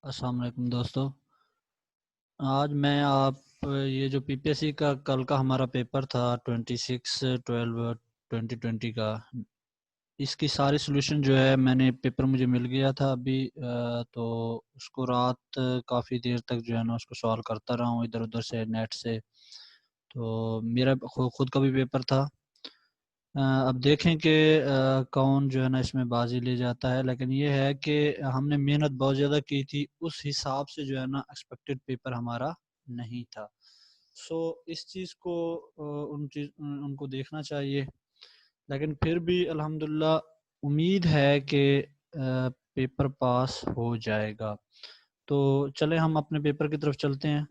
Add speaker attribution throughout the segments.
Speaker 1: अस्सलाम वालेकुम दोस्तों। आज मैं आप ये जो पीपीएससी का कल का हमारा पेपर था 26/12/2020 का, इसकी सारी सॉल्यूशन जो है मैंने पेपर मुझे मिल गया था अभी। तो उसको रात काफ़ी देर तक जो है ना उसको सॉल्व करता रहा हूँ इधर उधर से नेट से। तो मेरा खुद का भी पेपर था। अब देखें कि कौन जो है ना इसमें बाजी ले जाता है, लेकिन ये है कि हमने मेहनत बहुत ज़्यादा की थी, उस हिसाब से जो है ना एक्सपेक्टेड पेपर हमारा नहीं था। सो इस चीज़ को उनको देखना चाहिए, लेकिन फिर भी अल्हम्दुलिल्लाह उम्मीद है कि पेपर पास हो जाएगा। तो चले हम अपने पेपर की तरफ चलते हैं।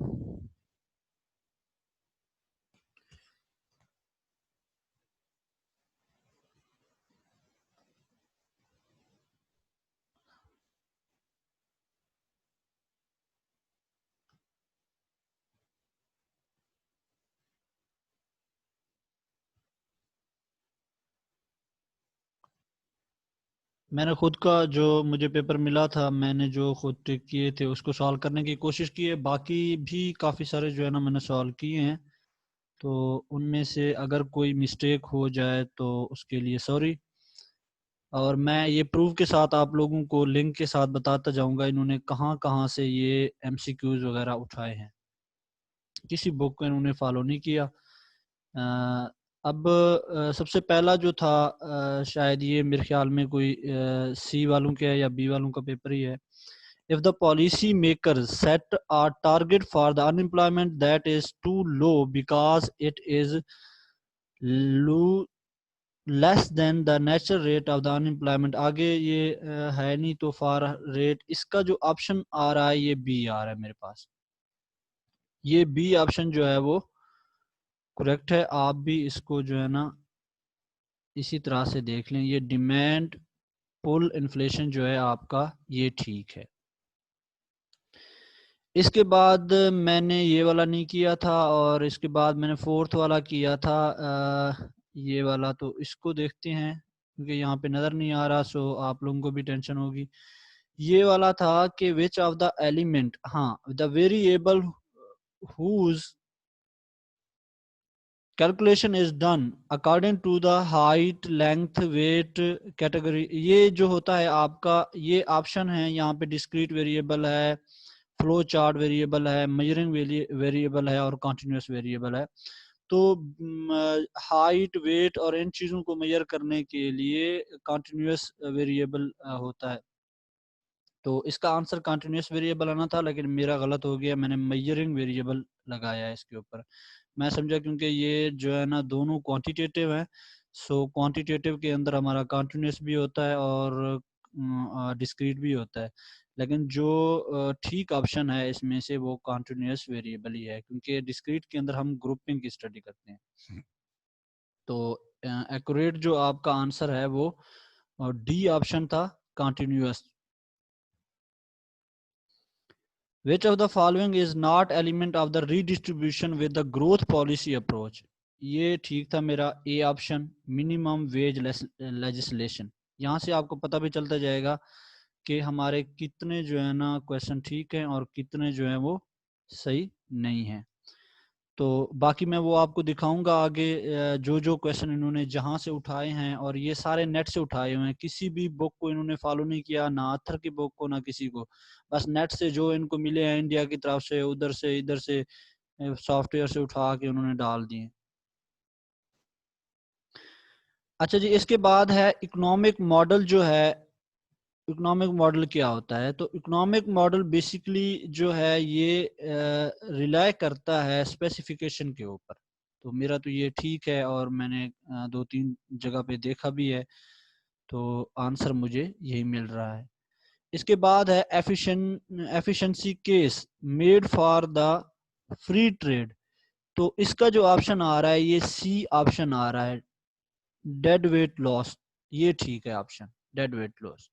Speaker 1: मैंने खुद का जो मुझे पेपर मिला था, मैंने जो खुद टिक किए थे उसको सॉल्व करने की कोशिश की है। बाकी भी काफ़ी सारे जो है ना मैंने सॉल्व किए हैं। तो उनमें से अगर कोई मिस्टेक हो जाए तो उसके लिए सॉरी। और मैं ये प्रूफ के साथ आप लोगों को लिंक के साथ बताता जाऊंगा इन्होंने कहाँ कहाँ से ये एमसीक्यूज वगैरह उठाए हैं। किसी बुक को इन्होंने फॉलो नहीं किया। अब सबसे पहला जो था, शायद ये मेरे ख्याल में कोई सी वालों के है या बी वालों का पेपर ही है। If the policy makers set a target for the unemployment that is too low because it is less than the natural rate of the unemployment, आगे ये है नहीं तो फार रेट, इसका जो ऑप्शन आ रहा है ये बी आ रहा है मेरे पास। ये बी ऑप्शन जो है वो करेक्ट है। आप भी इसको जो है ना इसी तरह से देख लें। ये डिमांड पुल इन्फ्लेशन जो है आपका ये ठीक है। इसके बाद मैंने ये वाला नहीं किया था, और इसके बाद मैंने फोर्थ वाला किया था। ये वाला तो इसको देखते हैं क्योंकि यहाँ पे नज़र नहीं आ रहा, सो आप लोगों को भी टेंशन होगी। ये वाला था कि विच ऑफ द एलिमेंट, हाँ, the variable whose calculation is done according to the height length weight category. ये जो होता है आपका, ये ऑप्शन है यहाँ पे। डिस्क्रीट वेरिएबल है, फ्लो चार्ट वेरिएबल है, मेजरिंग वेरिएबल है और कंटिन्यूस वेरिएबल है। तो हाइट वेट और इन चीज़ों को मेजर करने के लिए कंटिन्यूस वेरिएबल होता है। तो इसका आंसर कंटिन्यूस वेरिएबल आना था, लेकिन मेरा गलत हो गया, मैंने मेजरिंग वेरिएबल लगाया है इसके ऊपर। मैं समझा क्योंकि ये जो है ना दोनों क्वांटिटेटिव है। सो क्वांटिटेटिव के अंदर हमारा कंटिन्यूस भी होता है और डिस्क्रीट भी होता है, लेकिन जो ठीक ऑप्शन है इसमें से वो कंटिन्यूस वेरिएबल ही है, क्योंकि डिस्क्रीट के अंदर हम ग्रुपिंग की स्टडी करते हैं। तो एक्यूरेट जो आपका आंसर है वो डी ऑप्शन था, continuous. Which of the following is not element of the redistribution with the growth policy approach? ये ठीक था मेरा A option, minimum wage legislation. यहाँ से आपको पता भी चलता जाएगा कि हमारे कितने जो है ना क्वेश्चन ठीक हैं और कितने जो हैं वो सही नहीं हैं। तो बाकी मैं वो आपको दिखाऊंगा आगे, जो जो क्वेश्चन इन्होंने जहां से उठाए हैं, और ये सारे नेट से उठाए हुए हैं। किसी भी बुक को इन्होंने फॉलो नहीं किया, ना आथर की बुक को ना किसी को, बस नेट से जो इनको मिले हैं इंडिया की तरफ से, उधर से इधर से सॉफ्टवेयर से उठा के उन्होंने डाल दिए। अच्छा जी, इसके बाद है इकोनॉमिक मॉडल जो है। इकोनॉमिक मॉडल क्या होता है? तो इकोनॉमिक मॉडल बेसिकली जो है ये रिलाय करता है स्पेसिफिकेशन के ऊपर। तो मेरा तो ये ठीक है और मैंने 2-3 जगह पे देखा भी है, तो आंसर मुझे यही मिल रहा है। इसके बाद है efficiency case made for the free trade. तो इसका जो ऑप्शन आ रहा है ये सी ऑप्शन आ रहा है, डेड वेट लॉस। ये ठीक है ऑप्शन, डेड वेट लॉस।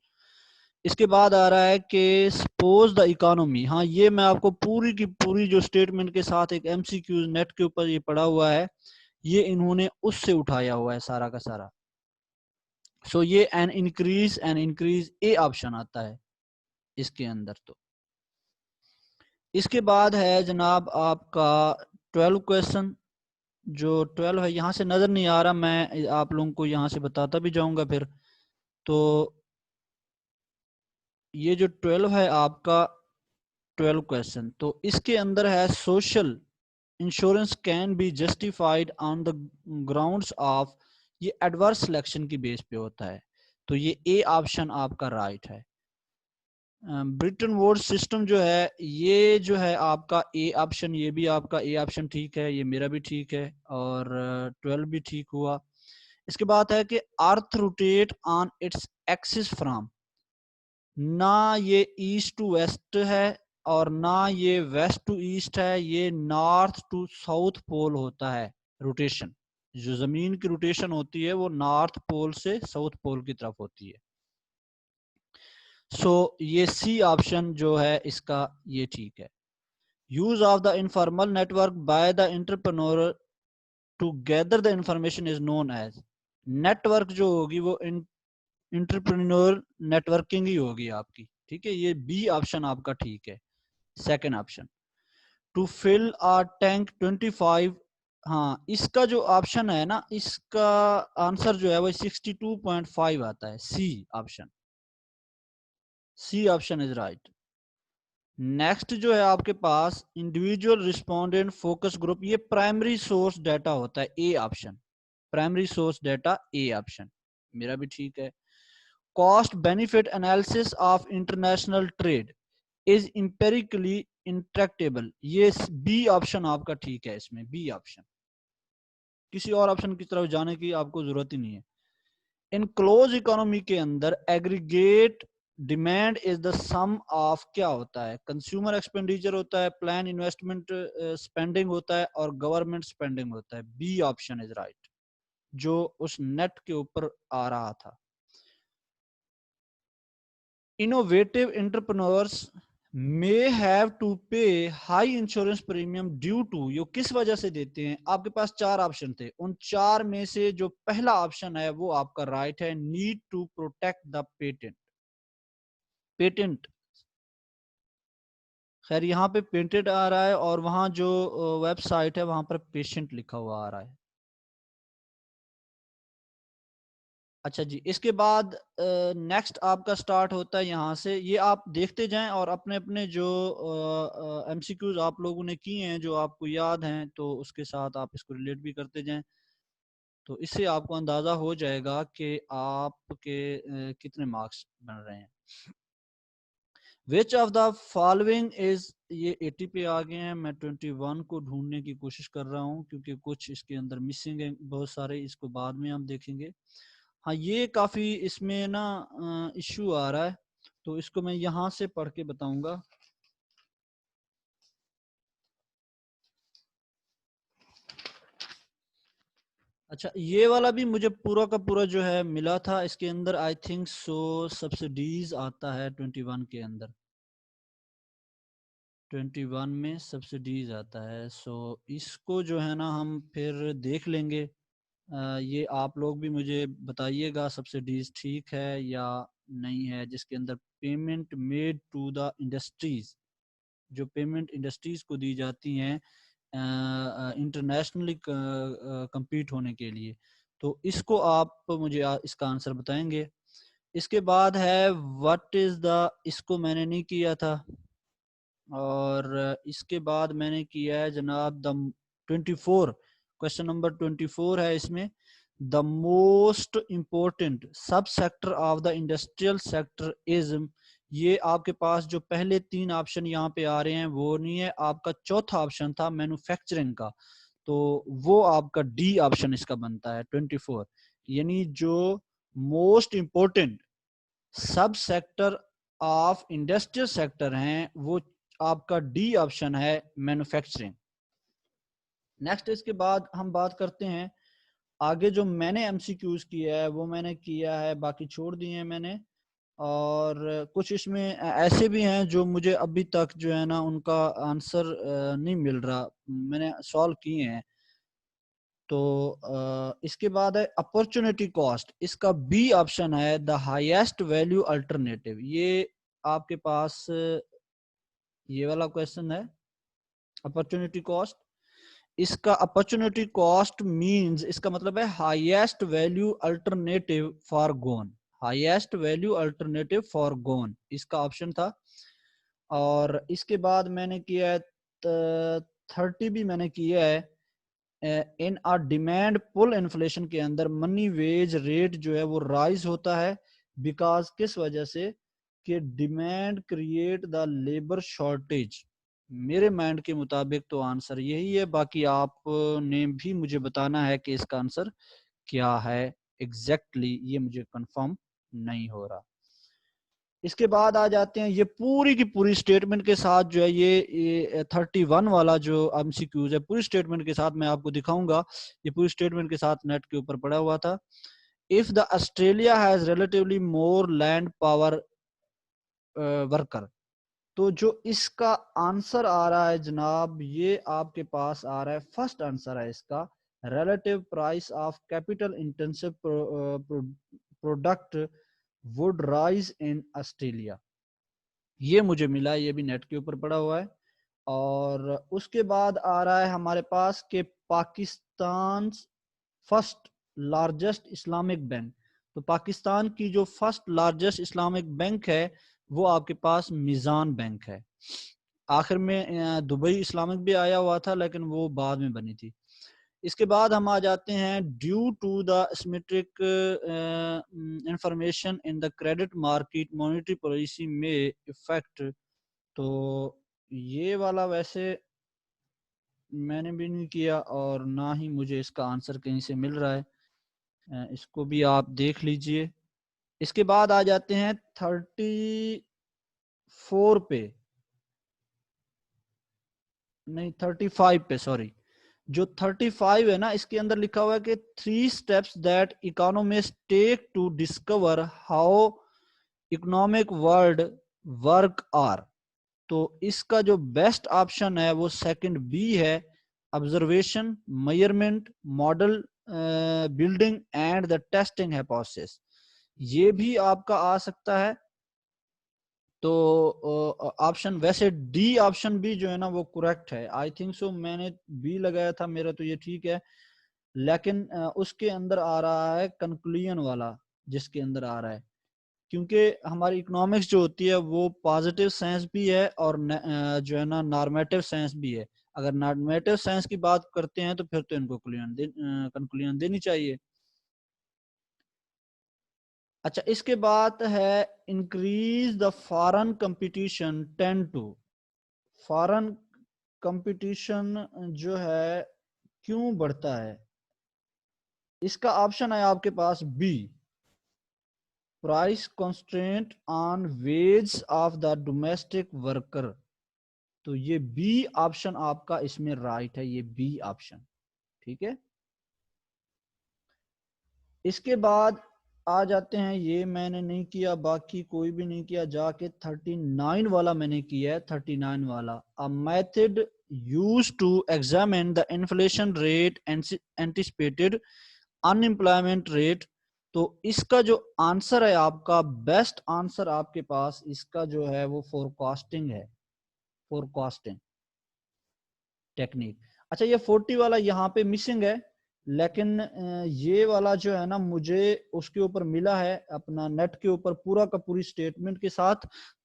Speaker 1: इसके बाद आ रहा है कि सपोज द इकोनॉमी। हाँ, ये मैं आपको पूरी की पूरी जो स्टेटमेंट के साथ एक एमसीक्यू नेट के ऊपर ये पड़ा हुआ है, ये इन्होंने उससे उठाया हुआ है सारा का सारा। सो ये एन इंक्रीज ए ऑप्शन आता है इसके अंदर। तो इसके बाद है जनाब आपका 12 क्वेश्चन, जो 12 है यहाँ से नजर नहीं आ रहा, मैं आप लोगों को यहाँ से बताता भी जाऊंगा फिर। तो ये जो 12 है आपका 12 क्वेश्चन, तो इसके अंदर है social insurance can be justified on the grounds of, ये एडवर्स सिलेक्शन की बेस पे होता है। तो ये ए ऑप्शन आपका राइट है। ब्रिटन वुड सिस्टम जो है ये जो है आपका ए ऑप्शन, ये भी आपका ए ऑप्शन ठीक है, ये मेरा भी ठीक है, और 12 भी ठीक हुआ। इसके बाद है कि earth rotate on its axis from, ना ये ईस्ट टू वेस्ट है और ना ये वेस्ट टू ईस्ट है, ये नॉर्थ टू साउथ पोल होता है रोटेशन। जो जमीन की रोटेशन होती है वो नॉर्थ पोल से साउथ पोल की तरफ होती है। सो ये सी ऑप्शन जो है इसका ये ठीक है। Use of the informal network by the entrepreneur to gather the information is known as, network जो होगी वो इंटरप्रेन्योर नेटवर्किंग ही होगी आपकी, ठीक है। ये बी ऑप्शन आपका ठीक है, second option. To fill a tank 25, हाँ इसका जो ऑप्शन है ना, इसका आंसर जो है वो 62.5 आता है, C option, C option is right. Next जो है आपके पास इंडिविजुअल रिस्पोंडेंट फोकस ग्रुप, ये प्राइमरी सोर्स डाटा होता है, A option, primary source data A option मेरा भी ठीक है। Cost benefit analysis of international trade is empirically intractable, ये बी ऑप्शन आपका ठीक है, इसमें बी ऑप्शन, किसी और ऑप्शन की तरफ जाने की आपको जरूरत ही नहीं है। इन क्लोज इकोनॉमी के अंदर aggregate demand is the sum of, क्या होता है, कंज्यूमर एक्सपेंडिचर होता है, प्लान इन्वेस्टमेंट स्पेंडिंग होता है, और गवर्नमेंट स्पेंडिंग होता है। बी ऑप्शन इज राइट, जो उस नेट के ऊपर आ रहा था। Innovative entrepreneurs may have to pay high insurance premium due to, यो किस वजह से देते हैं, आपके पास चार ऑप्शन थे, उन चार में से जो पहला ऑप्शन है वो आपका राइट है, need to protect the patent, patent. खैर यहाँ पे पेटेंट आ रहा है और वहां जो वेबसाइट है वहां पर पेशेंट लिखा हुआ आ रहा है। अच्छा जी, इसके बाद नेक्स्ट आपका स्टार्ट होता है यहाँ से, ये आप देखते जाएं और अपने अपने जो एमसीक्यूज आप लोगों ने किए हैं जो आपको याद हैं तो उसके साथ आप इसको रिलेट भी करते जाएं, तो इससे आपको अंदाजा हो जाएगा कि आपके कितने मार्क्स बन रहे हैं। विच ऑफ द फॉलोइंग इज, ये 80 पे आ गए हैं, मैं 21 को ढूंढने की कोशिश कर रहा हूँ क्योंकि कुछ इसके अंदर मिसिंग है बहुत सारे, इसको बाद में हम देखेंगे। हाँ ये काफी इसमें ना इश्यू आ रहा है, तो इसको मैं यहाँ से पढ़ के बताऊंगा। अच्छा ये वाला भी मुझे पूरा का पूरा जो है मिला था, इसके अंदर आई थिंक सो सब्सिडीज आता है 21 के अंदर, 21 में सब्सिडीज आता है। सो इसको जो है ना हम फिर देख लेंगे। ये आप लोग भी मुझे बताइएगा सब्सिडीज ठीक है या नहीं है, जिसके अंदर payment made to the industries, जो पेमेंट इंडस्ट्रीज को दी जाती हैं इंटरनेशनली compete होने के लिए, तो इसको आप मुझे इसका आंसर बताएंगे। इसके बाद है व्हाट इज द, इसको मैंने नहीं किया था, और इसके बाद मैंने किया है जनाब द 24, क्वेश्चन नंबर 24 है इसमें, द मोस्ट इम्पोर्टेंट सब sector of the industrial sector is, ये आपके पास जो पहले तीन ऑप्शन यहाँ पे आ रहे हैं वो नहीं है, आपका चौथा ऑप्शन था मैन्युफैक्चरिंग का, तो वो आपका डी ऑप्शन इसका बनता है 24, यानी जो मोस्ट इम्पोर्टेंट सब सेक्टर ऑफ इंडस्ट्रियल सेक्टर हैं वो आपका डी ऑप्शन है, मैन्युफैक्चरिंग। नेक्स्ट इसके बाद हम बात करते हैं आगे, जो मैंने एमसीक्यूज किया है वो मैंने किया है, बाकी छोड़ दिए हैं मैंने, और कुछ इसमें ऐसे भी हैं जो मुझे अभी तक जो है ना उनका आंसर नहीं मिल रहा, मैंने सॉल्व किए हैं। तो इसके बाद है अपॉर्चुनिटी कॉस्ट, इसका बी ऑप्शन है द हाईएस्ट वैल्यू अल्टरनेटिव, ये आपके पास ये वाला क्वेश्चन है अपॉर्चुनिटी कॉस्ट। इसका अपॉर्चुनिटी कॉस्ट मींस, इसका मतलब है highest value alternative forgone, highest value alternative forgone, इसका ऑप्शन था। और इसके बाद मैंने किया है 30 भी मैंने किया है। इन आ डिमांड पुल इन्फ्लेशन के अंदर मनी वेज रेट जो है वो राइज होता है बिकॉज किस वजह से, कि demand create the labour shortage. मेरे माइंड के मुताबिक तो आंसर यही है, बाकी आपने भी मुझे बताना है कि इसका आंसर क्या है एग्जैक्टली, ये मुझे कंफर्म नहीं हो रहा। इसके बाद आ जाते हैं ये पूरी की पूरी स्टेटमेंट के साथ जो है ये 31 वाला जो एमसीक्यूज है पूरी स्टेटमेंट के साथ मैं आपको दिखाऊंगा। ये पूरी स्टेटमेंट के साथ नेट के ऊपर पड़ा हुआ था। If the Australia has relatively more land power worker, तो जो इसका आंसर आ रहा है जनाब, ये आपके पास आ रहा है, फर्स्ट आंसर है इसका, relative price of capital intensive product would rise in Australia. ये मुझे मिला, ये भी नेट के ऊपर पड़ा हुआ है। और उसके बाद आ रहा है हमारे पास के Pakistan first largest Islamic bank. तो पाकिस्तान की जो फर्स्ट लार्जेस्ट इस्लामिक बैंक है वो आपके पास मिजान बैंक है। आखिर में दुबई इस्लामिक भी आया हुआ था लेकिन वो बाद में बनी थी। इसके बाद हम आ जाते हैं due to the symmetric information in the credit market monetary policy में इफेक्ट। तो ये वाला वैसे मैंने भी नहीं किया और ना ही मुझे इसका आंसर कहीं से मिल रहा है, इसको भी आप देख लीजिए। इसके बाद आ जाते हैं 34 पे, नहीं 35 पे, सॉरी। जो 35 है ना, इसके अंदर लिखा हुआ है कि 3 steps that economist take to discover how economic world work are. तो इसका जो बेस्ट ऑप्शन है वो सेकंड बी है, observation, measurement, model building and the testing hypothesis. ये भी आपका आ सकता है। तो ऑप्शन वैसे डी ऑप्शन भी जो है ना वो करेक्ट है, आई थिंक सो, मैंने बी लगाया था मेरा, तो ये ठीक है। लेकिन उसके अंदर आ रहा है कंक्लूजन वाला, जिसके अंदर आ रहा है, क्योंकि हमारी इकोनॉमिक्स जो होती है वो पॉजिटिव साइंस भी है और जो है ना नॉर्मेटिव साइंस भी है। अगर नॉर्मेटिव साइंस की बात करते हैं तो फिर तो इनको कंक्लूजन देनी चाहिए। अच्छा, इसके बाद है increase the foreign competition tend to, foreign competition जो है क्यों बढ़ता है। इसका ऑप्शन है आपके पास B, price constraint on wage of the domestic worker. तो ये बी ऑप्शन आपका इसमें राइट है, ये बी ऑप्शन, ठीक है। इसके बाद आ जाते हैं, ये मैंने नहीं किया, बाकी कोई भी नहीं किया, जाके 39 वाला मैंने किया है। 39 वाला, a method use to examine the inflation rate anticipated unemployment rate. तो इसका जो आंसर है आपका, बेस्ट आंसर आपके पास इसका जो है वो फोरकास्टिंग है, फोरकास्टिंग टेक्निक। अच्छा, ये 40 वाला यहाँ पे मिसिंग है, लेकिन ये वाला जो है ना मुझे उसके ऊपर मिला है अपना नेट के ऊपर पूरा का पूरी स्टेटमेंट के साथ।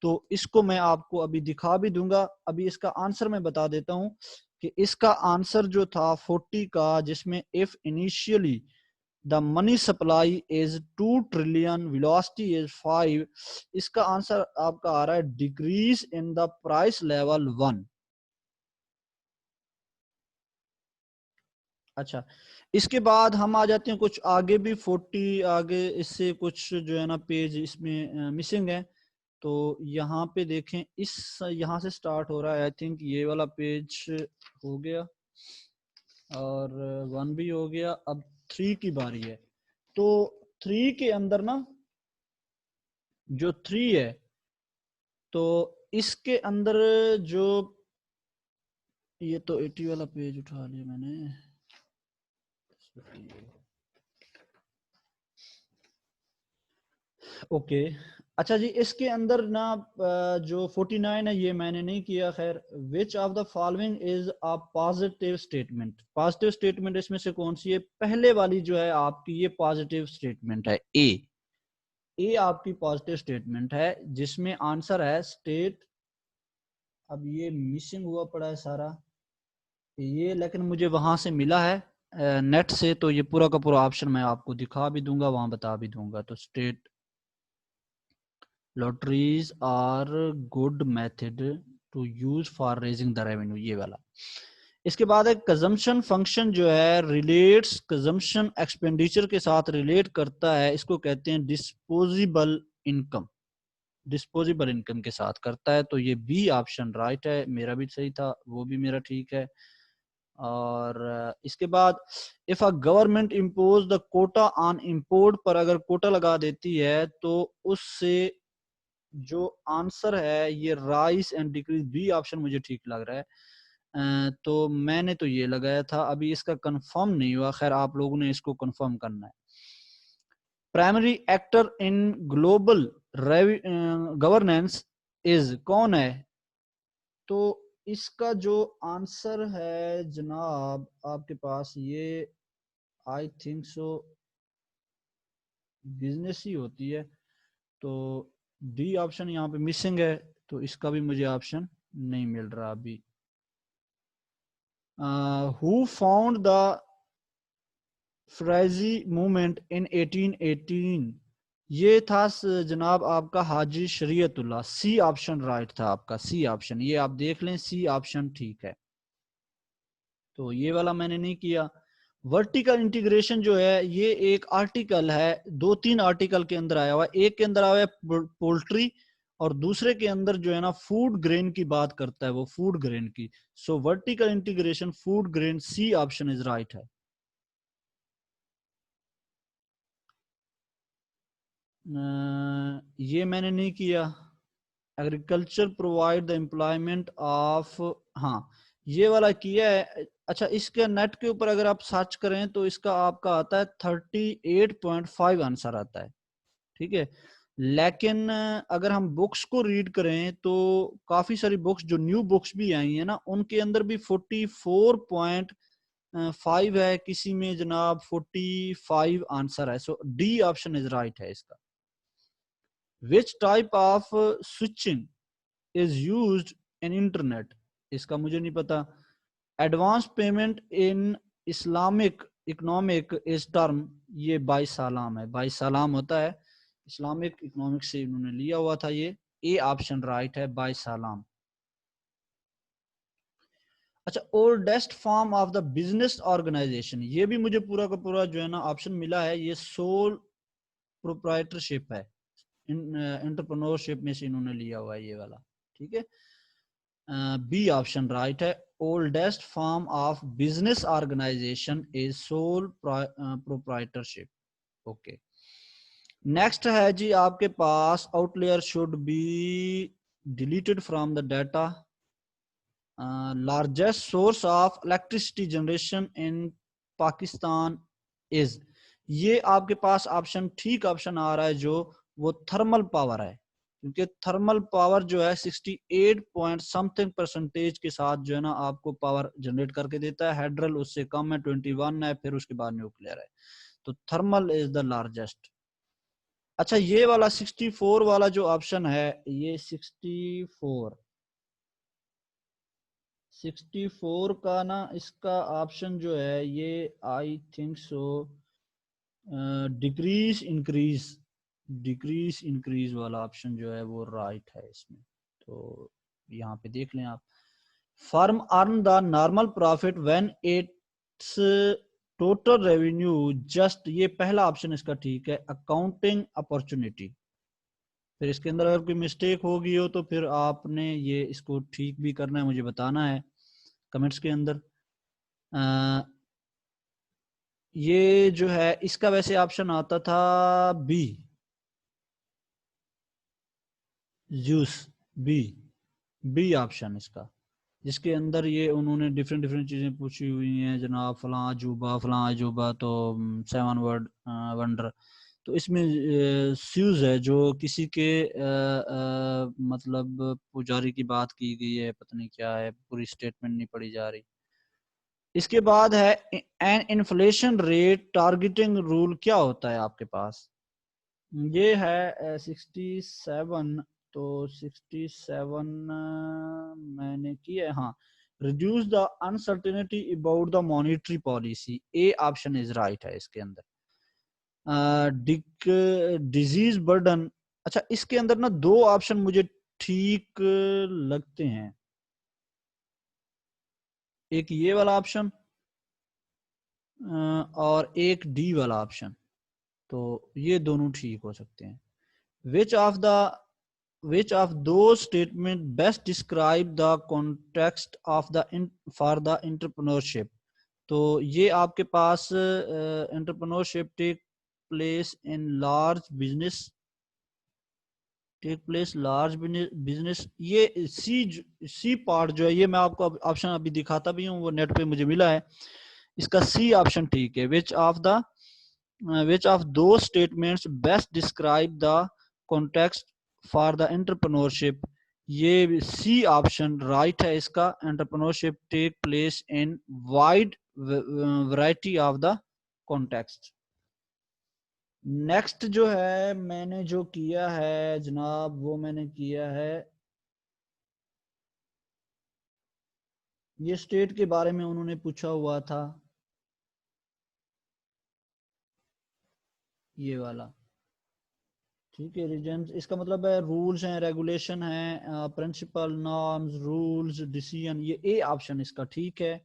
Speaker 1: तो इसको मैं आपको अभी दिखा भी दूंगा। अभी इसका आंसर मैं बता देता हूँ कि इसका आंसर जो था 40 का, जिसमें if initially the money supply is 2 trillion, velocity is 5, इसका आंसर आपका आ रहा है decrease in the price level 1। अच्छा, इसके बाद हम आ जाते हैं कुछ आगे भी 40 आगे, इससे कुछ जो है ना पेज इसमें मिसिंग है। तो यहाँ पे देखें, इस यहाँ से स्टार्ट हो रहा है, आई थिंक ये वाला पेज हो गया और 1 भी हो गया। अब 3 की बारी है। तो 3 के अंदर ना, जो 3 है, तो इसके अंदर जो, ये तो 80 वाला पेज उठा लिया मैंने, ओके। अच्छा जी, इसके अंदर ना जो 49 है ये मैंने नहीं किया। खैर, विच of the following is a positive statement. Positive statement इसमें से कौन सी है? पहले वाली जो है आपकी ये पॉजिटिव स्टेटमेंट है, ए आपकी पॉजिटिव स्टेटमेंट है, जिसमें आंसर है स्टेट। अब ये मिसिंग हुआ पड़ा है सारा ये, लेकिन मुझे वहां से मिला है नेट से, तो ये पूरा का पूरा ऑप्शन मैं आपको दिखा भी दूंगा, वहां बता भी दूंगा। तो state lotteries are good method to use for raising the revenue, ये वाला। इसके बाद एक कंजम्पशन फंक्शन जो है रिलेट्स कंजम्पशन एक्सपेंडिचर के साथ रिलेट करता है, इसको कहते हैं डिस्पोजेबल इनकम। डिस्पोजेबल इनकम के साथ करता है, तो ये बी ऑप्शन राइट है। मेरा भी सही था, वो भी मेरा ठीक है। और इसके बाद if a government impose the quota on import, पर अगर कोटा लगा देती है तो उससे जो आंसर है ये rise and decrease, B option मुझे ठीक लग रहा है। तो मैंने तो ये लगाया था, अभी इसका कंफर्म नहीं हुआ। खैर, आप लोगों ने इसको कंफर्म करना है। Primary actor in global governance is, कौन है? तो इसका जो आंसर है जनाब आपके पास, ये आई थिंक सो बिजनेस ही होती है। तो डी ऑप्शन यहाँ पे मिसिंग है, तो इसका भी मुझे ऑप्शन नहीं मिल रहा अभी। Who found the Faraizi movement in 1818? ये था जनाब आपका हाजी शरीयतुल्लाह। सी ऑप्शन राइट था आपका, सी ऑप्शन, ये आप देख लें, सी ऑप्शन ठीक है। तो ये वाला मैंने नहीं किया। वर्टिकल इंटीग्रेशन जो है ये एक आर्टिकल है, दो तीन आर्टिकल के अंदर आया हुआ है। एक के अंदर आया हुआ है पोल्ट्री, और दूसरे के अंदर जो है ना फूड ग्रेन की बात करता है, वो फूड ग्रेन की। So vertical integration food grain, C option is right है। ये मैंने नहीं किया। Agriculture provide the employment of, हाँ ये वाला किया है। अच्छा, इसके नेट के ऊपर अगर आप सर्च करें तो इसका आपका आता है 38.5 आंसर आता है, ठीक है। लेकिन अगर हम बुक्स को रीड करें तो काफी सारी बुक्स जो न्यू बुक्स भी आई हैं ना, उनके अंदर भी 44.5 है, किसी में जनाब 45 आंसर है। सो डी ऑप्शन इज राइट है इसका। Which type of switching is used in internet? इसका मुझे नहीं पता। Advance payment in Islamic economic is term, ये बाई सालाम है, बाई सालाम होता है, इस्लामिक इकोनॉमिक से इन्होंने लिया हुआ था ये। ए ऑप्शन राइट है, बाई सालाम। अच्छा, oldest form of the business organisation, ये भी मुझे पूरा का पूरा जो है ना ऑप्शन मिला है, ये सोल प्रोप्राइटरशिप है, इंटरप्रेन्योरशिप में से इन्होंने लिया हुआ है ये वाला, ठीक है। बी ऑप्शन राइट है। Oldest form of business organisation is sole proprietorship. Okay, next है जी आपके पास, outlier should be deleted from the data. Largest source of electricity generation in Pakistan is, ये आपके पास ऑप्शन ठीक ऑप्शन आ रहा है जो, वो थर्मल पावर है, क्योंकि थर्मल पावर जो है 68 पॉइंट समथिंग परसेंटेज के साथ जो है ना आपको पावर जनरेट करके देता है। हेड्रल उससे कम है, 21 है, फिर उसके बाद न्यूक्लियर है। तो थर्मल इज द लार्जेस्ट। अच्छा, ये वाला 64 वाला जो ऑप्शन है, ये 64 का ना, इसका ऑप्शन जो है ये I think so decrease increase, decrease increase वाला ऑप्शन जो है वो राइट है इसमें। तो यहाँ पे देख लें आप। Firm earn the normal profit when it's total revenue just, ये पहला ऑप्शन इसका ठीक है। अकाउंटिंग अपॉर्चुनिटी, फिर इसके अंदर अगर कोई मिस्टेक होगी हो तो फिर आपने ये इसको ठीक भी करना है, मुझे बताना है कमेंट्स के अंदर। ये जो है इसका वैसे ऑप्शन आता था बी, जूस, बी, बी ऑप्शन इसका, जिसके अंदर ये उन्होंने डिफरेंट डिफरेंट चीजें पूछी हुई हैं जनाब, फलां अजूबा फलां अजूबा, तो 7 वर्ड वंडर। तो इसमें स्यूज है जो किसी के मतलब पुजारी की बात की गई है, पता नहीं क्या है, पूरी स्टेटमेंट नहीं पढ़ी जा रही। इसके बाद है an inflation rate targeting rule, क्या होता है आपके पास? ये है 67। तो 67 मैंने किया है, हाँ। Reduce the uncertainty about the monetary policy, A option is right है इसके अंदर। डिजीज बर्डन, अच्छा इसके अंदर ना दो ऑप्शन मुझे ठीक लगते हैं, एक ये वाला ऑप्शन और एक डी वाला ऑप्शन, तो ये दोनों ठीक हो सकते हैं। विच of the which of those statement best describe the context of the for the entrepreneurship? तो ये आपके पास entrepreneurship take place large business, ये सी पार्ट जो है, ये मैं आपको ऑप्शन अभी दिखाता भी हूँ, वो नेट पे मुझे मिला है। इसका सी ऑप्शन ठीक है। which of those statements best describe the context for the entrepreneurship, ये सी ऑप्शन राइट है इसका। Entrepreneurship take place in wide variety of the context. Next जो है मैंने जो किया है जनाब, वो मैंने किया है, ये स्टेट के बारे में उन्होंने पूछा हुआ था, ये वाला, ठीक है। रीजन इसका मतलब है रूल्स हैं, रेगुलेशन हैं, प्रिंसिपल, नॉर्म्स, रूल्स, डिसीजन, ये ए ऑप्शन इसका ठीक है।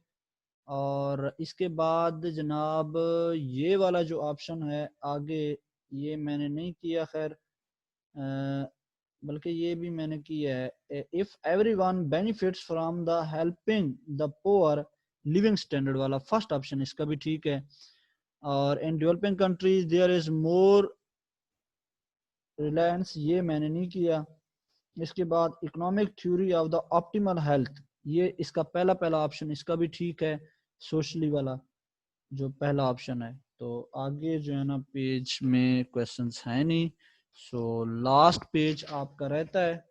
Speaker 1: और इसके बाद जनाब ये वाला जो ऑप्शन है आगे, ये मैंने नहीं किया, खैर बल्कि ये भी मैंने किया है। If everyone benefits from the helping the poor, living standard वाला फर्स्ट ऑप्शन इसका भी ठीक है। और in developing countries there is more reliance, ये मैंने नहीं किया। इसके बाद economic theory of the optimal health, ये इसका पहला पहला ऑप्शन इसका भी ठीक है, सोशली वाला जो पहला ऑप्शन है। तो आगे जो है ना पेज में क्वेश्चंस है नहीं, सो लास्ट पेज आपका रहता है।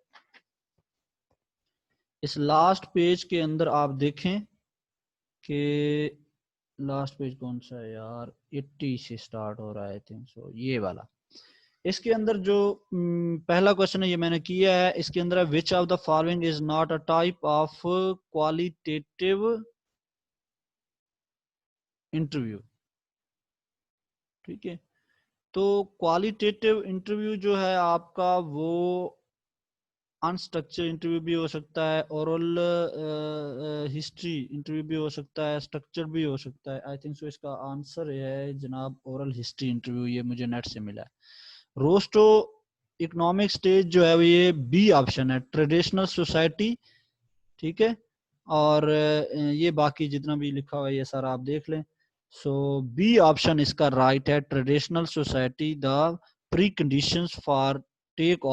Speaker 1: इस लास्ट पेज के अंदर आप देखें कि लास्ट पेज कौन सा है यार, 80 से स्टार्ट हो रहा है आई थिंक सो, ये वाला। इसके अंदर जो पहला क्वेश्चन है ये मैंने किया है, इसके अंदर है which of the following is not a type of qualitative interview, ठीक है। तो क्वालिटेटिव इंटरव्यू जो है आपका, वो अनस्ट्रक्चर इंटरव्यू भी हो सकता है, ओरल हिस्ट्री इंटरव्यू भी हो सकता है, स्ट्रक्चर भी हो सकता है। आई थिंक सो इसका आंसर है जनाब ओरल हिस्ट्री इंटरव्यू, ये मुझे नेट से मिला है। रोस्टो इकोनॉमिक स्टेज जो है वो ये बी ऑप्शन है, ट्रेडिशनल सोसाइटी, ठीक है। और ये बाकी जितना भी लिखा हुआ है ये सारा आप देख लें। सो बी ऑप्शन इसका राइट है, traditional society the pre conditions for take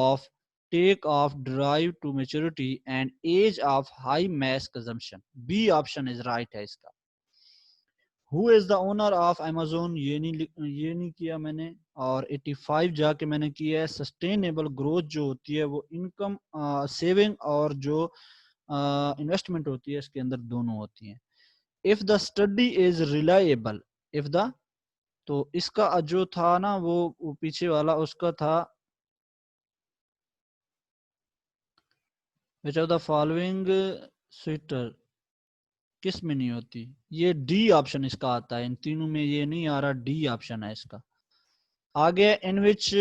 Speaker 1: off drive to maturity and age of high mass consumption, B option is right है इसका। Who is the owner of Amazon, ये नहीं किया मैंने। और 85 जाके मैंने किया है, सस्टेनेबल ग्रोथ जो होती है वो इनकम सेविंग और जो इन्वेस्टमेंट होती है इसके अंदर दोनों होती हैं। If the study is reliable, if the, तो इसका जो था ना वो पीछे वाला उसका था, which of the following sweater, किस में नहीं होती, ये डी ऑप्शन इसका आता है, इन तीनों में ये नहीं आ रहा, डी ऑप्शन है इसका। आगे in which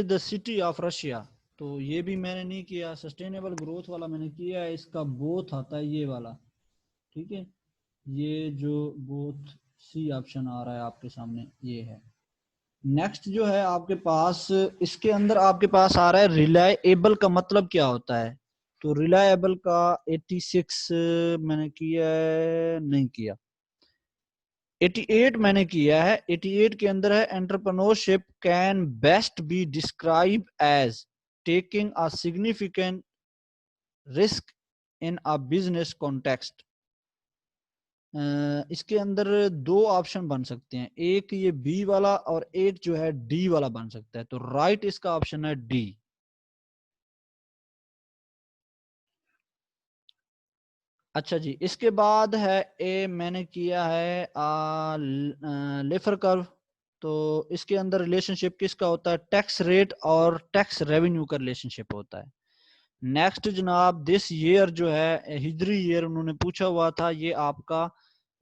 Speaker 1: the city of Russia, तो ये भी मैंने नहीं किया। सस्टेनेबल ग्रोथ वाला मैंने किया है, इसका बोथ आता है ये वाला, ठीक है। ये जो बोथ सी ऑप्शन आ रहा है आपके सामने ये है। नेक्स्ट जो है आपके पास, इसके अंदर आपके पास आ रहा है रिलायबल का मतलब क्या होता है। तो रिलायबल का 86 मैंने किया है, नहीं किया। 88 मैंने किया है। 88 के अंदर है entrepreneurship can best be describe as taking a significant risk in a business context. इसके अंदर दो ऑप्शन बन सकते हैं, एक ये बी वाला और एक जो है डी वाला बन सकता है, तो राइट इसका ऑप्शन है डी। अच्छा जी, इसके बाद है ए, मैंने किया है लेफर कर्व। तो इसके अंदर रिलेशनशिप किसका होता है, टैक्स रेट और टैक्स रेवेन्यू का रिलेशनशिप होता है। नेक्स्ट जनाब, दिस ईयर जो है हिजरी ईयर उन्होंने पूछा हुआ था, ये आपका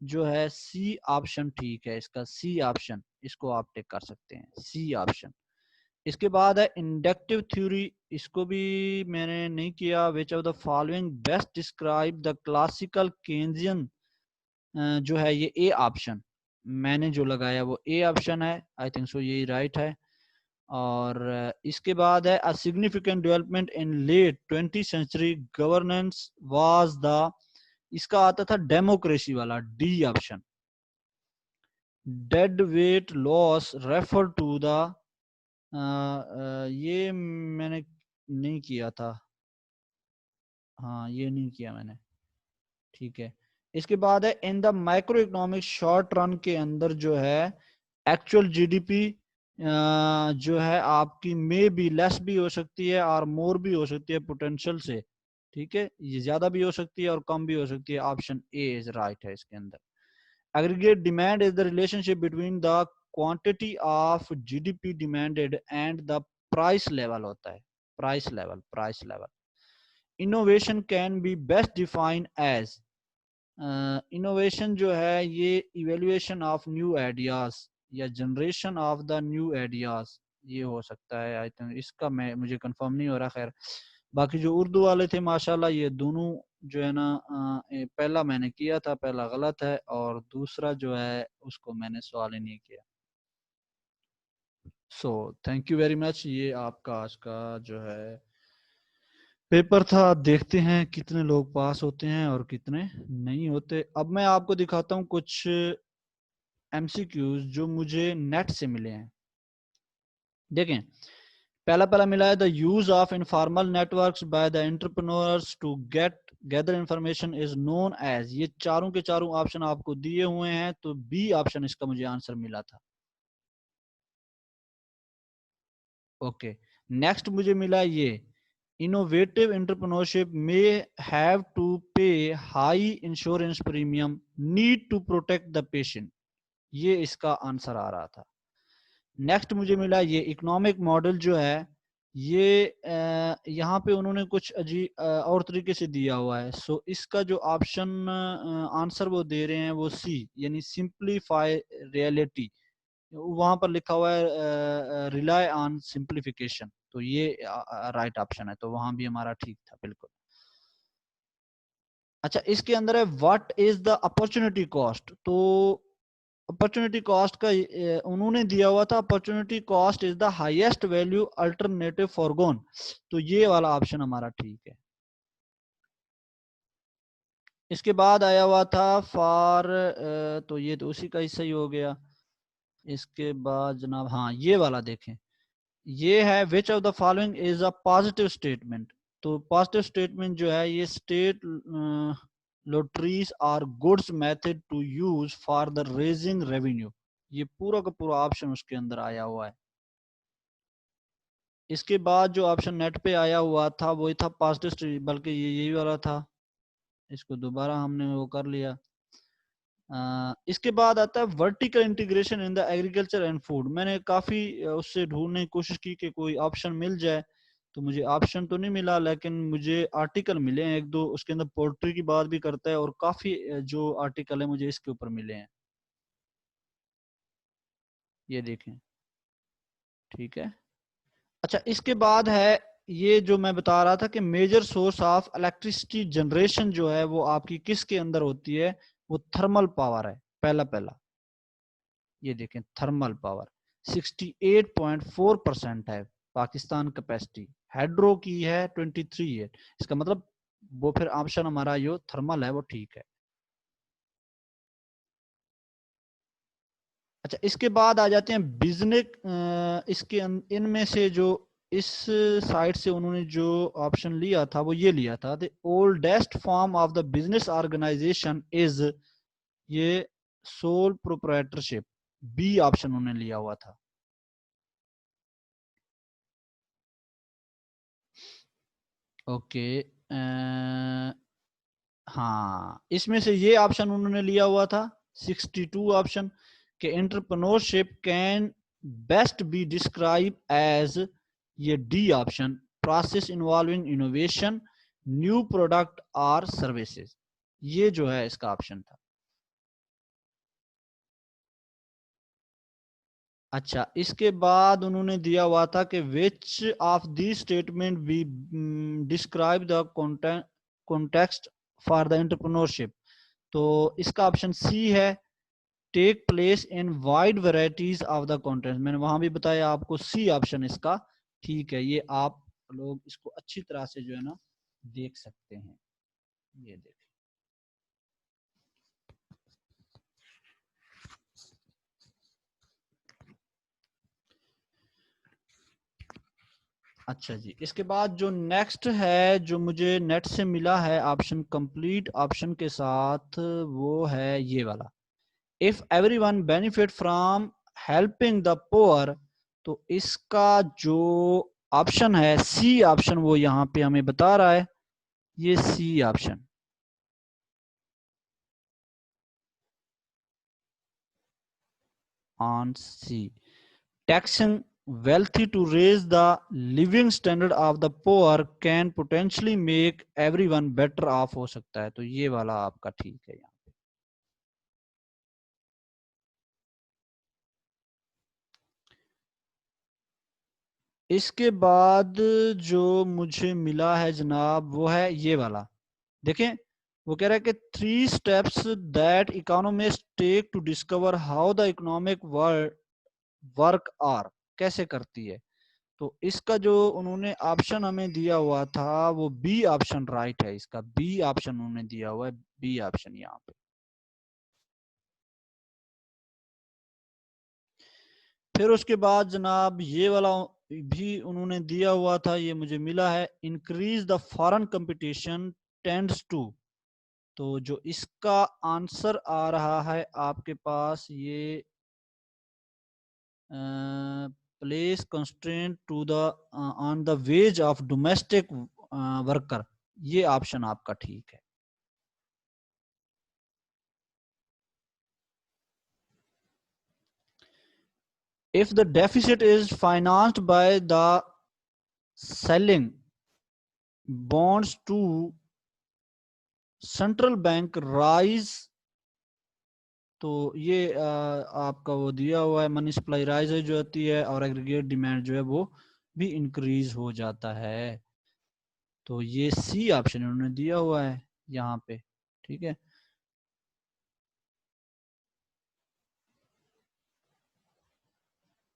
Speaker 1: जो है सी ऑप्शन ठीक है, इसका सी ऑप्शन, इसको आप टिक कर सकते हैं, सी ऑप्शन। इसके बाद है इंडक्टिव थ्योरी, इसको भी मैंने नहीं किया। विच of the following best describe the classical Keynesian, जो है ये ए ऑप्शन मैंने जो लगाया वो ए ऑप्शन है, आई थिंक सो यही राइट है। और इसके बाद है a significant development in late 20th century governance was the, इसका आता था डेमोक्रेसी वाला, D option. Dead weight loss refer to the, ये मैंने नहीं किया था, हाँ ये नहीं किया मैंने, ठीक है। इसके बाद है in the micro economic short run के अंदर जो है एक्चुअल जीडीपी जो है आपकी मे बी लेस भी हो सकती है और मोर भी हो सकती है पोटेंशियल से, ठीक है, ये ज्यादा भी हो सकती है और कम भी हो सकती है। ऑप्शन ए इज राइट है इसके अंदर। Aggregate demand is the relationship between the quantity of GDP demanded and the price level होता है, price level, price level. Innovation can be best define as, innovation जो है ये इवेल्युएशन ऑफ न्यू आइडियाज या generation of the new ideas, ये हो सकता है, आई थिंक इसका मैं मुझे कंफर्म नहीं हो रहा। खैर बाकी जो उर्दू वाले थे माशाल्लाह ये दोनों जो है ना, पहला मैंने किया था, पहला गलत है और दूसरा जो है उसको मैंने सवाल ही नहीं किया। So thank you very much, ये आपका आज का जो है पेपर था। देखते हैं कितने लोग पास होते हैं और कितने नहीं होते। अब मैं आपको दिखाता हूँ कुछ एमसीक्यूज जो मुझे नेट से मिले हैं। देखें, पहला पहला मिला है the use of informal networks by the entrepreneurs to get gather information is known as, ये चारों के चारों ऑप्शन आपको दिए हुए हैं, तो बी ऑप्शन इसका मुझे आंसर मिला था। ओके, नेक्स्ट मुझे मिला ये innovative entrepreneurship may have to pay high insurance premium need to protect the patient, ये इसका आंसर आ रहा था। नेक्स्ट मुझे मिला ये इकोनॉमिक मॉडल जो है ये यहाँ पे उन्होंने कुछ अजीब और तरीके से दिया हुआ है, सो इसका जो ऑप्शन आंसर वो दे रहे हैं वो सी, यानी सिंप्लीफाई रियलिटी, वहां पर लिखा हुआ है रिलाई ऑन सिंप्लीफिकेशन, तो ये राइट ऑप्शन है, तो वहां भी हमारा ठीक था बिल्कुल। अच्छा, इसके अंदर है what is the opportunity cost, तो अपॉर्चुनिटी कॉस्ट का उन्होंने दिया हुआ था opportunity cost is the highest value alternative forgone, तो ये वाला ऑप्शन हमारा ठीक है। इसके बाद आया हुआ था फॉर, तो ये तो उसी का हिस्सा ही हो गया। इसके बाद जनाब हाँ ये वाला देखें, ये है which of the following is a positive statement, तो पॉजिटिव स्टेटमेंट जो है ये state lotteries are goods method to use for the raising revenue, ये पूरा का पूरा ऑप्शन उसके अंदर आया हुआ है। इसके बाद जो ऑप्शन नेट पे आया हुआ था वही था पॉजिटिव, बल्कि ये यही वाला था, इसको दोबारा हमने वो कर लिया। इसके बाद आता है vertical integration in the agriculture and food, मैंने काफी उससे ढूंढने की कोशिश की कि कोई ऑप्शन मिल जाए, तो मुझे ऑप्शन तो नहीं मिला, लेकिन मुझे आर्टिकल मिले हैं एक दो, उसके अंदर पोल्ट्री की बात भी करता है और काफी जो आर्टिकल है मुझे इसके ऊपर मिले हैं, ये देखें, ठीक है। अच्छा, इसके बाद है ये जो मैं बता रहा था कि major source of electricity generation जो है वो आपकी किसके अंदर होती है, वो थर्मल पावर है, पहला पहला, ये देखें थर्मल पावर 68.4% है पाकिस्तान कैपेसिटी, हाइड्रो की है 23 है, इसका मतलब वो फिर ऑप्शन हमारा जो थर्मल है वो ठीक है। अच्छा, इसके बाद आ जाते हैं बिजनेस, इसके इनमें से जो इस साइड से उन्होंने जो ऑप्शन लिया था वो ये लिया था the oldest form of the business organisation is ये सोल प्रोप्राइटरशिप, बी ऑप्शन उन्होंने लिया हुआ था। ओके, हाँ, इसमें से ये ऑप्शन उन्होंने लिया हुआ था 62 ऑप्शन के entrepreneurship can best be describe as, ये D option, process involving innovation, new product और सर्विसेज, ये जो है इसका ऑप्शन था। अच्छा, इसके बाद उन्होंने दिया हुआ था कि which of the statement we describe the context for the entrepreneurship, तो इसका ऑप्शन सी है, take place in wide varieties of the content. मैंने वहां भी बताया आपको, सी ऑप्शन इसका ठीक है। ये आप लोग इसको अच्छी तरह से जो है ना देख सकते हैं, ये देखें। अच्छा जी, इसके बाद जो नेक्स्ट है जो मुझे नेट से मिला है ऑप्शन कंप्लीट ऑप्शन के साथ, वो है ये वाला, if everyone benefit from helping the poor. तो इसका जो ऑप्शन है सी ऑप्शन, वो यहाँ पे हमें बता रहा है, ये C option, on C, taxing wealthy to raise the living standard of the poor can potentially make everyone better off हो सकता है। तो ये वाला आपका ठीक है। यहाँ इसके बाद जो मुझे मिला है जनाब, वो है ये वाला, देखें, वो कह रहा है कि 3 steps that economist take to discover how the economic work are, कैसे करती है। तो इसका जो उन्होंने ऑप्शन हमें दिया हुआ था वो बी ऑप्शन राइट है, इसका बी ऑप्शन उन्होंने दिया हुआ है, बी ऑप्शन यहाँ पे। फिर उसके बाद जनाब ये वाला भी उन्होंने दिया हुआ था, ये मुझे मिला है, increase the foreign competition tends to. तो जो इसका आंसर आ रहा है आपके पास, ये place constraint to the on the wage of domestic worker, ये ऑप्शन आपका ठीक है। If the deficit is financed by the selling bonds to central bank rise, तो ये आपका वो दिया हुआ है, मनी सप्लाई राइज हो जाती है और एग्रीगेट डिमांड जो है वो भी इंक्रीज हो जाता है। तो ये सी ऑप्शन उन्होंने दिया हुआ है यहाँ पे, ठीक है।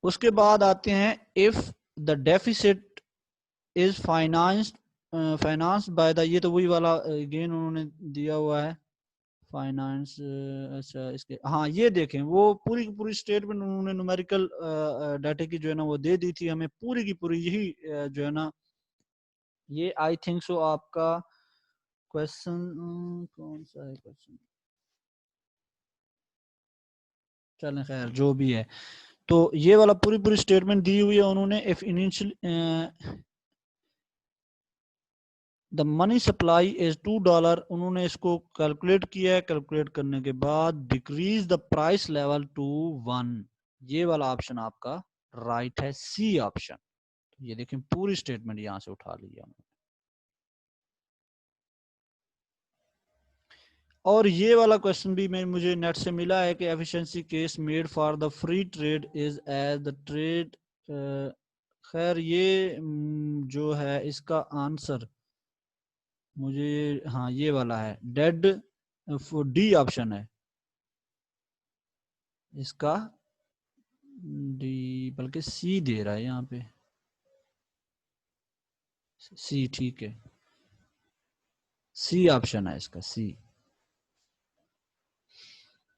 Speaker 1: उसके बाद आते हैं, if the deficit is financed by the, ये तो वही वाला अगेन उन्होंने दिया हुआ है, फाइनेंस। अच्छा, इसके हाँ, ये देखें, वो पूरी की पूरी स्टेटमेंट उन्होंने न्यूमेरिकल डाटा की जो है ना वो दे दी थी हमें, पूरी की पूरी, यही जो है ना, ये आई थिंक सो आपका क्वेश्चन कौन सा है क्वेश्चन, चलें खैर जो भी है। तो ये वाला पूरी पूरी स्टेटमेंट दी हुई है उन्होंने, if initial the money supply is $2, उन्होंने इसको कैलकुलेट किया है, कैलकुलेट करने के बाद decrease the price level to 1, ये वाला ऑप्शन आपका राइट है, सी ऑप्शन। ये देखें पूरी स्टेटमेंट यहां से उठा लिया। और ये वाला क्वेश्चन भी मैं मुझे नेट से मिला है कि efficiency case made for the free trade is as the trade, खैर ये जो है इसका आंसर मुझे, हाँ ये वाला है, डेड, डी ऑप्शन है इसका, डी, बल्कि सी दे रहा है यहाँ पे, सी ठीक है, सी ऑप्शन है इसका, सी।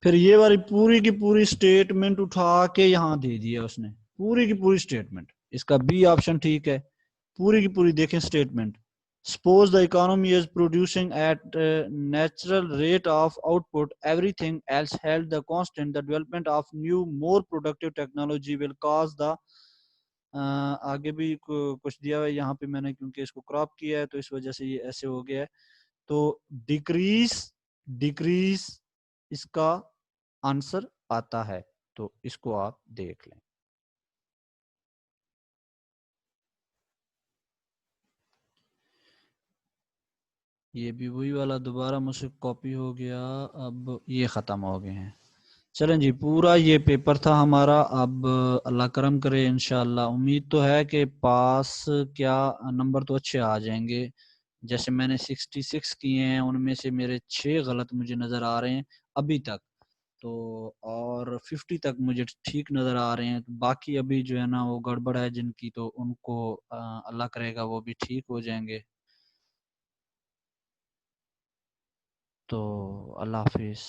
Speaker 1: फिर ये वाली पूरी की पूरी स्टेटमेंट उठा के यहाँ दे दी है उसने, पूरी की पूरी स्टेटमेंट, इसका बी ऑप्शन ठीक है, पूरी की पूरी देखें statement, Suppose the economy is producing at a natural rate of output, everything else held the constant. The development of new, more productive technology will cause the आगे भी कुछ दिया हुआ है यहाँ पे, मैंने क्योंकि इसको क्रॉप किया है तो इस वजह से ये ऐसे हो गया है। तो डिक्रीज डिक्रीज इसका आंसर आता है, तो इसको आप देख लें। ये भी वही वाला दोबारा मुझसे कॉपी हो गया, अब ये ख़त्म हो गए हैं। चलें जी, पूरा ये पेपर था हमारा। अब अल्लाह करम करे, इंशाल्लाह उम्मीद तो है कि पास क्या नंबर तो अच्छे आ जाएंगे। जैसे मैंने 66 किए हैं, उनमें से मेरे 6 गलत मुझे नज़र आ रहे हैं अभी तक, तो और 50 तक मुझे ठीक नज़र आ रहे हैं। बाकी अभी जो है ना वो गड़बड़ है जिनकी, तो उनको अल्लाह करेगा वो भी ठीक हो जाएंगे। तो अल्लाह हाफिज़।